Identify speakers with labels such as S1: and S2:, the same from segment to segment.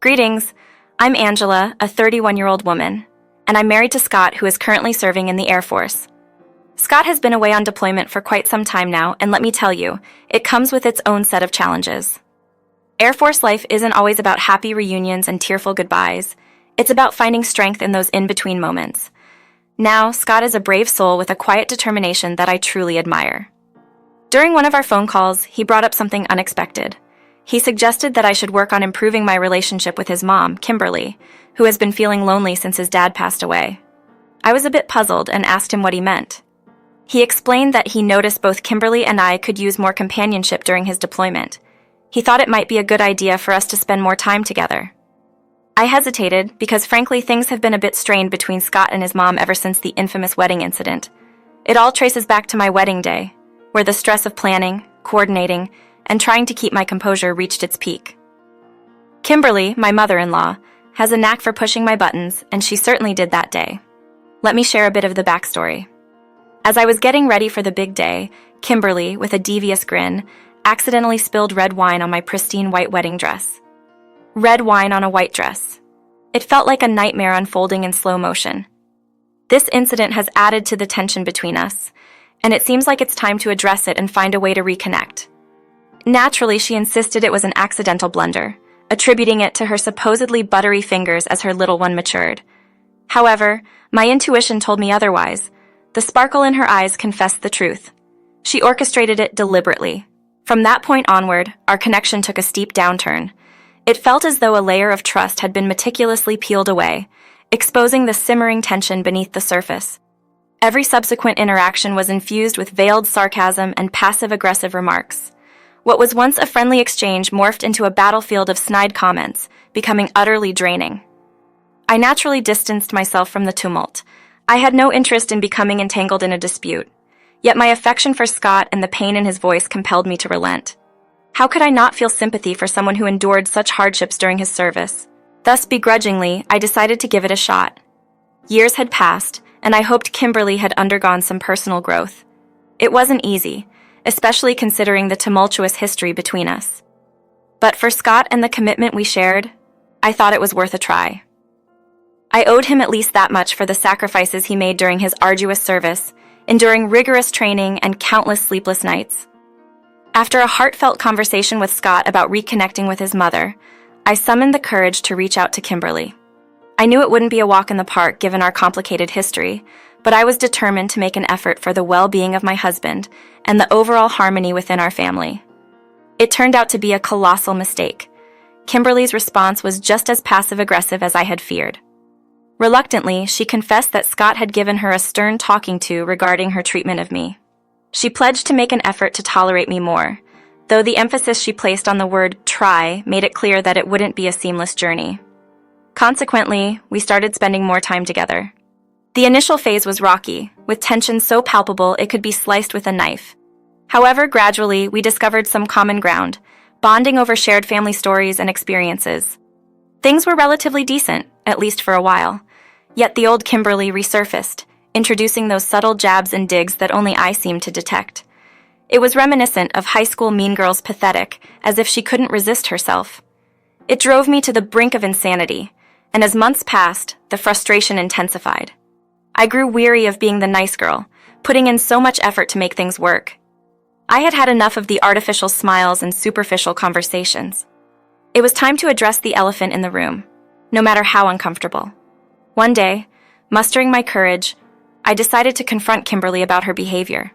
S1: Greetings. I'm Angela, a 31-year-old woman, and I'm married to Scott, who is currently serving in the Air Force. Scott has been away on deployment for quite some time now, and let me tell you, it comes with its own set of challenges. Air Force life isn't always about happy reunions and tearful goodbyes. It's about finding strength in those in-between moments. Now, Scott is a brave soul with a quiet determination that I truly admire. During one of our phone calls, he brought up something unexpected. He suggested that I should work on improving my relationship with his mom, Kimberly, who has been feeling lonely since his dad passed away. I was a bit puzzled and asked him what he meant. He explained that he noticed both Kimberly and I could use more companionship during his deployment. He thought it might be a good idea for us to spend more time together. I hesitated because frankly things have been a bit strained between Scott and his mom ever since the infamous wedding incident. It all traces back to my wedding day, where the stress of planning, coordinating, and trying to keep my composure reached its peak. Kimberly, my mother-in-law, has a knack for pushing my buttons, and she certainly did that day. Let me share a bit of the backstory. As I was getting ready for the big day, Kimberly, with a devious grin, accidentally spilled red wine on my pristine white wedding dress. Red wine on a white dress. It felt like a nightmare unfolding in slow motion. This incident has added to the tension between us, and it seems like it's time to address it and find a way to reconnect. Naturally, she insisted it was an accidental blunder, attributing it to her supposedly buttery fingers as her little one matured. However, my intuition told me otherwise. The sparkle in her eyes confessed the truth. She orchestrated it deliberately. From that point onward, our connection took a steep downturn. It felt as though a layer of trust had been meticulously peeled away, exposing the simmering tension beneath the surface. Every subsequent interaction was infused with veiled sarcasm and passive-aggressive remarks. What was once a friendly exchange morphed into a battlefield of snide comments, becoming utterly draining. I naturally distanced myself from the tumult. I had no interest in becoming entangled in a dispute, yet my affection for Scott and the pain in his voice compelled me to relent. How could I not feel sympathy for someone who endured such hardships during his service? Thus, begrudgingly, I decided to give it a shot. Years had passed, and I hoped Kimberly had undergone some personal growth. It wasn't easy, especially considering the tumultuous history between us. But for Scott and the commitment we shared, I thought it was worth a try. I owed him at least that much for the sacrifices he made during his arduous service, enduring rigorous training and countless sleepless nights. After a heartfelt conversation with Scott about reconnecting with his mother, I summoned the courage to reach out to Kimberly. I knew it wouldn't be a walk in the park given our complicated history, but I was determined to make an effort for the well-being of my husband and the overall harmony within our family. It turned out to be a colossal mistake. Kimberly's response was just as passive-aggressive as I had feared. Reluctantly, she confessed that Scott had given her a stern talking to regarding her treatment of me. She pledged to make an effort to tolerate me more, though the emphasis she placed on the word try made it clear that it wouldn't be a seamless journey. Consequently, we started spending more time together. The initial phase was rocky, with tension so palpable it could be sliced with a knife. However, gradually, we discovered some common ground, bonding over shared family stories and experiences. Things were relatively decent, at least for a while. Yet the old Kimberly resurfaced, introducing those subtle jabs and digs that only I seemed to detect. It was reminiscent of high school mean girls pathetic, as if she couldn't resist herself. It drove me to the brink of insanity, and as months passed, the frustration intensified. I grew weary of being the nice girl, putting in so much effort to make things work. I had had enough of the artificial smiles and superficial conversations. It was time to address the elephant in the room, no matter how uncomfortable. One day, mustering my courage, I decided to confront Kimberly about her behavior.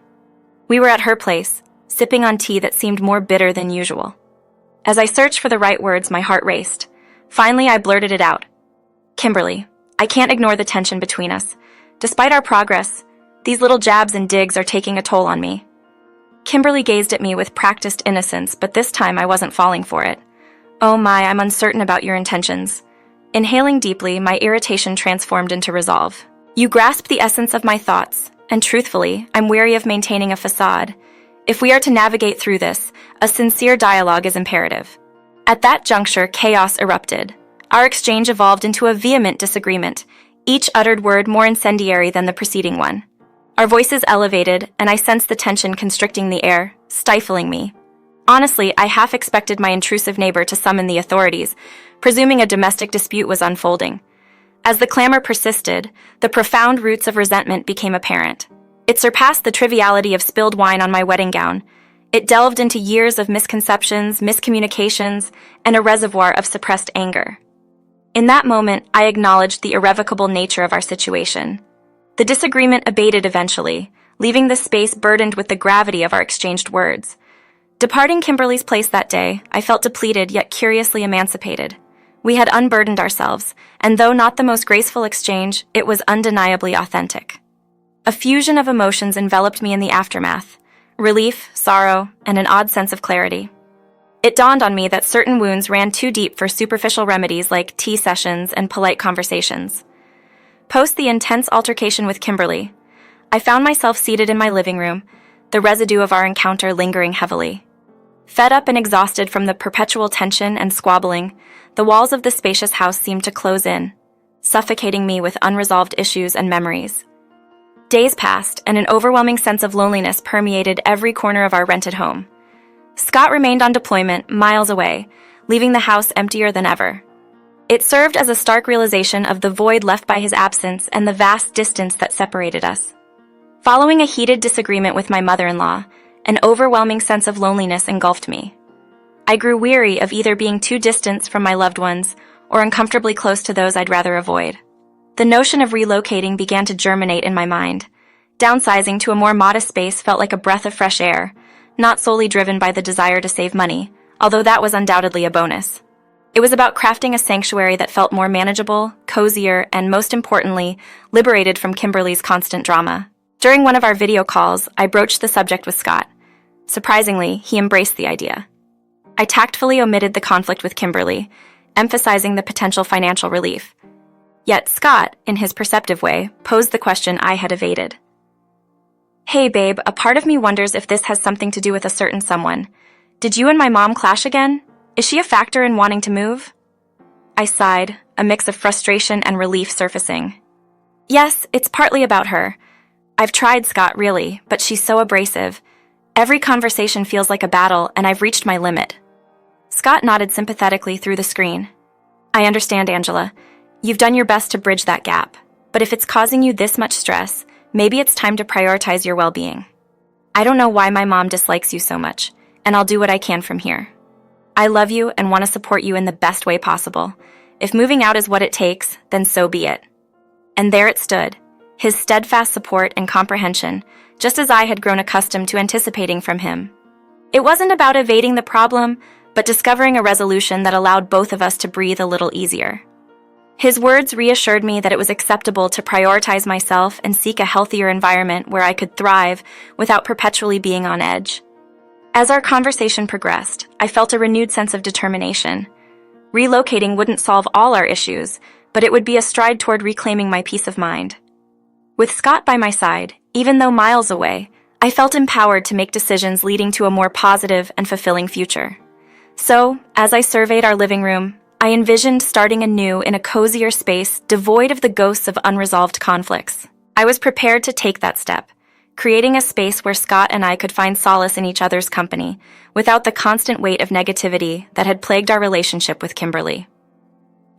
S1: We were at her place, sipping on tea that seemed more bitter than usual. As I searched for the right words, my heart raced. Finally, I blurted it out. "Kimberly, I can't ignore the tension between us. Despite our progress, these little jabs and digs are taking a toll on me." Kimberly gazed at me with practiced innocence, but this time I wasn't falling for it. "Oh my, I'm uncertain about your intentions." Inhaling deeply, my irritation transformed into resolve. "You grasp the essence of my thoughts, and truthfully, I'm weary of maintaining a facade. If we are to navigate through this, a sincere dialogue is imperative." At that juncture, chaos erupted. Our exchange evolved into a vehement disagreement, each uttered word more incendiary than the preceding one. Our voices elevated, and I sensed the tension constricting the air, stifling me. Honestly, I half expected my intrusive neighbor to summon the authorities, presuming a domestic dispute was unfolding. As the clamor persisted, the profound roots of resentment became apparent. It surpassed the triviality of spilled wine on my wedding gown. It delved into years of misconceptions, miscommunications, and a reservoir of suppressed anger. In that moment, I acknowledged the irrevocable nature of our situation. The disagreement abated eventually, leaving the space burdened with the gravity of our exchanged words. Departing Kimberly's place that day, I felt depleted yet curiously emancipated. We had unburdened ourselves, and though not the most graceful exchange, it was undeniably authentic. A fusion of emotions enveloped me in the aftermath: relief, sorrow, and an odd sense of clarity. It dawned on me that certain wounds ran too deep for superficial remedies like tea sessions and polite conversations. Post the intense altercation with Kimberly, I found myself seated in my living room, the residue of our encounter lingering heavily. Fed up and exhausted from the perpetual tension and squabbling, the walls of the spacious house seemed to close in, suffocating me with unresolved issues and memories. Days passed, and an overwhelming sense of loneliness permeated every corner of our rented home. Scott remained on deployment, miles away, leaving the house emptier than ever. It served as a stark realization of the void left by his absence and the vast distance that separated us. Following a heated disagreement with my mother-in-law, an overwhelming sense of loneliness engulfed me. I grew weary of either being too distant from my loved ones or uncomfortably close to those I'd rather avoid. The notion of relocating began to germinate in my mind. Downsizing to a more modest space felt like a breath of fresh air, not solely driven by the desire to save money, although that was undoubtedly a bonus. It was about crafting a sanctuary that felt more manageable, cozier, and most importantly, liberated from Kimberly's constant drama. During one of our video calls, I broached the subject with Scott. Surprisingly, he embraced the idea. I tactfully omitted the conflict with Kimberly, emphasizing the potential financial relief. Yet Scott, in his perceptive way, posed the question I had evaded. "Hey babe, a part of me wonders if this has something to do with a certain someone. Did you and my mom clash again? Is she a factor in wanting to move?" I sighed, a mix of frustration and relief surfacing. "Yes, it's partly about her. I've tried, Scott, really, but she's so abrasive. Every conversation feels like a battle, and I've reached my limit." Scott nodded sympathetically through the screen. "I understand, Angela. You've done your best to bridge that gap. But if it's causing you this much stress, maybe it's time to prioritize your well-being. I don't know why my mom dislikes you so much, and I'll do what I can from here. I love you and want to support you in the best way possible. If moving out is what it takes, then so be it." And there it stood, his steadfast support and comprehension, just as I had grown accustomed to anticipating from him. It wasn't about evading the problem, but discovering a resolution that allowed both of us to breathe a little easier. His words reassured me that it was acceptable to prioritize myself and seek a healthier environment where I could thrive without perpetually being on edge. As our conversation progressed, I felt a renewed sense of determination. Relocating wouldn't solve all our issues, but it would be a stride toward reclaiming my peace of mind. With Scott by my side, even though miles away, I felt empowered to make decisions leading to a more positive and fulfilling future. So, as I surveyed our living room, I envisioned starting anew in a cozier space devoid of the ghosts of unresolved conflicts. I was prepared to take that step, creating a space where Scott and I could find solace in each other's company, without the constant weight of negativity that had plagued our relationship with Kimberly.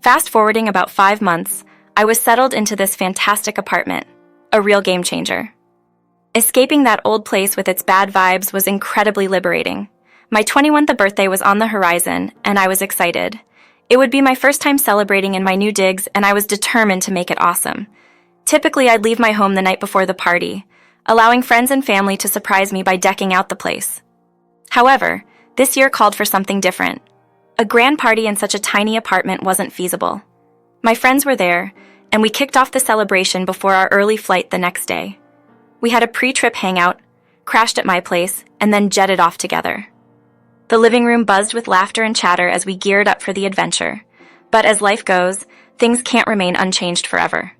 S1: Fast forwarding about 5 months, I was settled into this fantastic apartment, a real game changer. Escaping that old place with its bad vibes was incredibly liberating. My 21st birthday was on the horizon, and I was excited. It would be my first time celebrating in my new digs, and I was determined to make it awesome. Typically, I'd leave my home the night before the party, allowing friends and family to surprise me by decking out the place. However, this year called for something different. A grand party in such a tiny apartment wasn't feasible. My friends were there, and we kicked off the celebration before our early flight the next day. We had a pre-trip hangout, crashed at my place, and then jetted off together. The living room buzzed with laughter and chatter as we geared up for the adventure. But as life goes, things can't remain unchanged forever.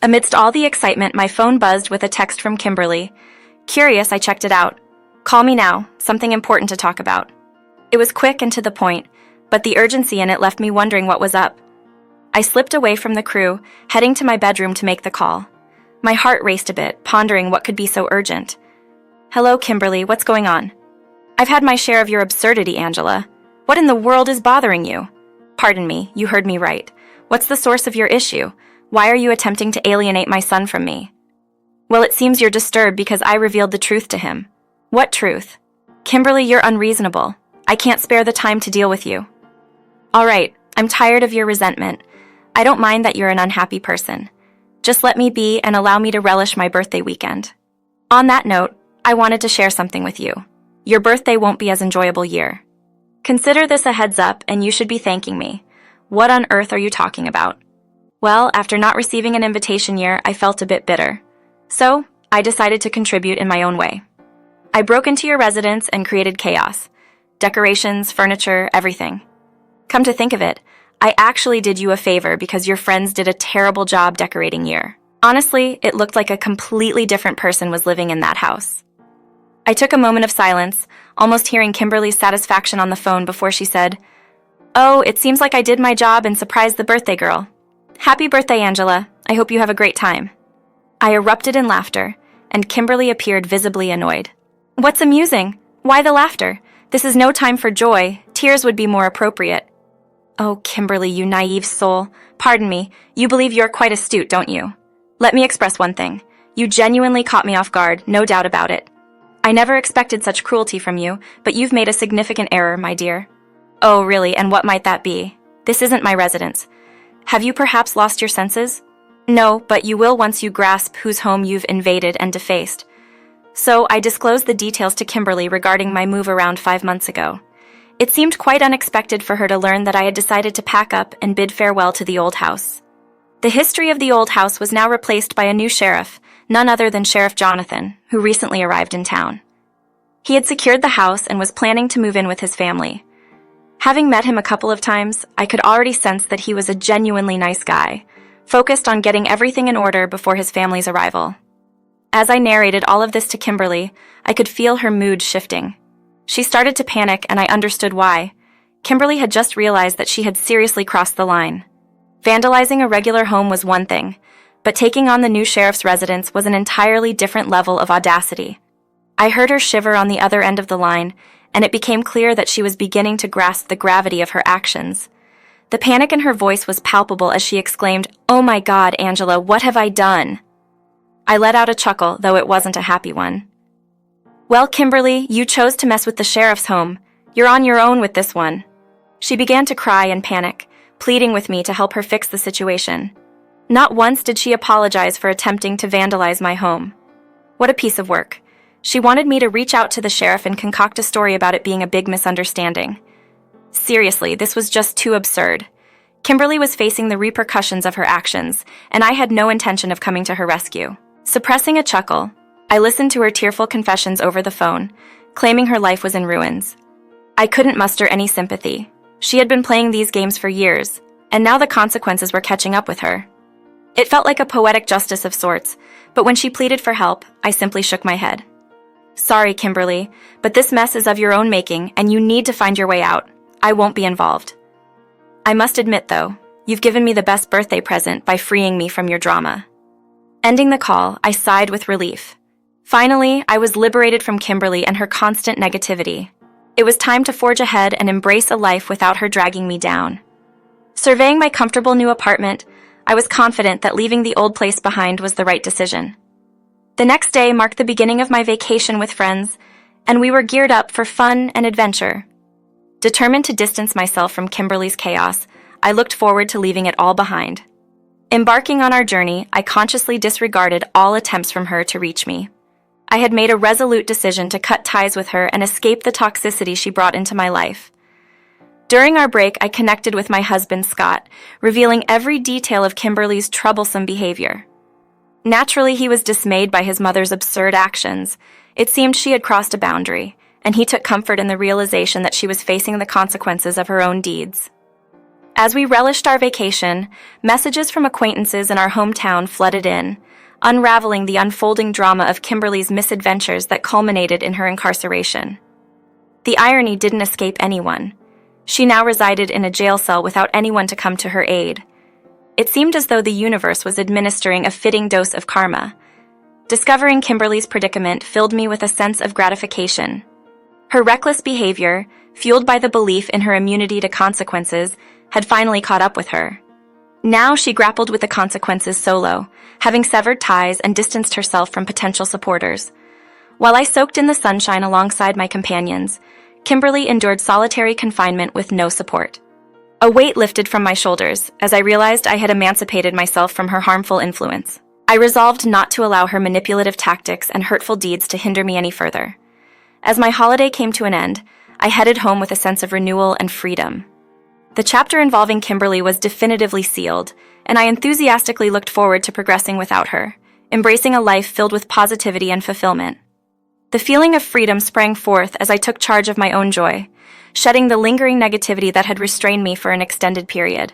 S1: Amidst all the excitement, my phone buzzed with a text from Kimberly. Curious, I checked it out. "Call me now, something important to talk about." It was quick and to the point, but the urgency in it left me wondering what was up. I slipped away from the crew, heading to my bedroom to make the call. My heart raced a bit, pondering what could be so urgent. "Hello, Kimberly, what's going on?" I've had my share of your absurdity, Angela. What in the world is bothering you? Pardon me, you heard me right. What's the source of your issue? Why are you attempting to alienate my son from me? Well, it seems you're disturbed because I revealed the truth to him. What truth? Kimberly, you're unreasonable. I can't spare the time to deal with you. All right, I'm tired of your resentment. I don't mind that you're an unhappy person. Just let me be and allow me to relish my birthday weekend. On that note, I wanted to share something with you. Your birthday won't be as enjoyable year. Consider this a heads up and you should be thanking me. What on earth are you talking about? Well, after not receiving an invitation year, I felt a bit bitter. So, I decided to contribute in my own way. I broke into your residence and created chaos. Decorations, furniture, everything. Come to think of it, I actually did you a favor because your friends did a terrible job decorating year. Honestly, it looked like a completely different person was living in that house. I took a moment of silence, almost hearing Kimberly's satisfaction on the phone before she said, "Oh, it seems like I did my job and surprised the birthday girl. Happy birthday, Angela. I hope you have a great time." I erupted in laughter, and Kimberly appeared visibly annoyed. "What's amusing? Why the laughter? This is no time for joy. Tears would be more appropriate." "Oh, Kimberly, you naive soul. Pardon me, you believe you're quite astute, don't you? Let me express one thing. You genuinely caught me off guard, no doubt about it. I never expected such cruelty from you, but you've made a significant error, my dear." "Oh, really, and what might that be? This isn't my residence. Have you perhaps lost your senses?" "No, but you will once you grasp whose home you've invaded and defaced." So I disclosed the details to Kimberly regarding my move around 5 months ago. It seemed quite unexpected for her to learn that I had decided to pack up and bid farewell to the old house. The history of the old house was now replaced by a new sheriff, none other than Sheriff Jonathan, who recently arrived in town. He had secured the house and was planning to move in with his family. Having met him a couple of times, I could already sense that he was a genuinely nice guy, focused on getting everything in order before his family's arrival. As I narrated all of this to Kimberly, I could feel her mood shifting. She started to panic, and I understood why. Kimberly had just realized that she had seriously crossed the line. Vandalizing a regular home was one thing, but taking on the new sheriff's residence was an entirely different level of audacity. I heard her shiver on the other end of the line, and it became clear that she was beginning to grasp the gravity of her actions. The panic in her voice was palpable as she exclaimed, "Oh my God, Angela, what have I done?" I let out a chuckle, though it wasn't a happy one. "Well, Kimberly, you chose to mess with the sheriff's home. You're on your own with this one." She began to cry and panic, pleading with me to help her fix the situation. Not once did she apologize for attempting to vandalize my home. What a piece of work. She wanted me to reach out to the sheriff and concoct a story about it being a big misunderstanding. Seriously, this was just too absurd. Kimberly was facing the repercussions of her actions, and I had no intention of coming to her rescue. Suppressing a chuckle, I listened to her tearful confessions over the phone, claiming her life was in ruins. I couldn't muster any sympathy. She had been playing these games for years, and now the consequences were catching up with her. It felt like a poetic justice of sorts, but when she pleaded for help, I simply shook my head. "Sorry, Kimberly, but this mess is of your own making, and you need to find your way out. I won't be involved." I must admit, though, you've given me the best birthday present by freeing me from your drama. Ending the call, I sighed with relief. Finally, I was liberated from Kimberly and her constant negativity. It was time to forge ahead and embrace a life without her dragging me down. Surveying my comfortable new apartment, I was confident that leaving the old place behind was the right decision. The next day marked the beginning of my vacation with friends, and we were geared up for fun and adventure. Determined to distance myself from Kimberly's chaos, I looked forward to leaving it all behind. Embarking on our journey, I consciously disregarded all attempts from her to reach me. I had made a resolute decision to cut ties with her and escape the toxicity she brought into my life. During our break, I connected with my husband, Scott, revealing every detail of Kimberly's troublesome behavior. Naturally, he was dismayed by his mother's absurd actions. It seemed she had crossed a boundary, and he took comfort in the realization that she was facing the consequences of her own deeds. As we relished our vacation, messages from acquaintances in our hometown flooded in, unraveling the unfolding drama of Kimberly's misadventures that culminated in her incarceration. The irony didn't escape anyone. She now resided in a jail cell without anyone to come to her aid. It seemed as though the universe was administering a fitting dose of karma. Discovering Kimberly's predicament filled me with a sense of gratification. Her reckless behavior, fueled by the belief in her immunity to consequences, had finally caught up with her. Now she grappled with the consequences solo, having severed ties and distanced herself from potential supporters. While I soaked in the sunshine alongside my companions, Kimberly endured solitary confinement with no support. A weight lifted from my shoulders as I realized I had emancipated myself from her harmful influence. I resolved not to allow her manipulative tactics and hurtful deeds to hinder me any further. As my holiday came to an end, I headed home with a sense of renewal and freedom. The chapter involving Kimberly was definitively sealed, and I enthusiastically looked forward to progressing without her, embracing a life filled with positivity and fulfillment. The feeling of freedom sprang forth as I took charge of my own joy, shedding the lingering negativity that had restrained me for an extended period.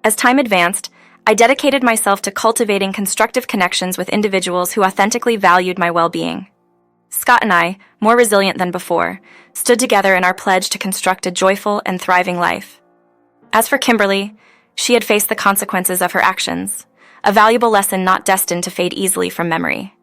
S1: As time advanced, I dedicated myself to cultivating constructive connections with individuals who authentically valued my well-being. Scott and I, more resilient than before, stood together in our pledge to construct a joyful and thriving life. As for Kimberly, she had faced the consequences of her actions, a valuable lesson not destined to fade easily from memory.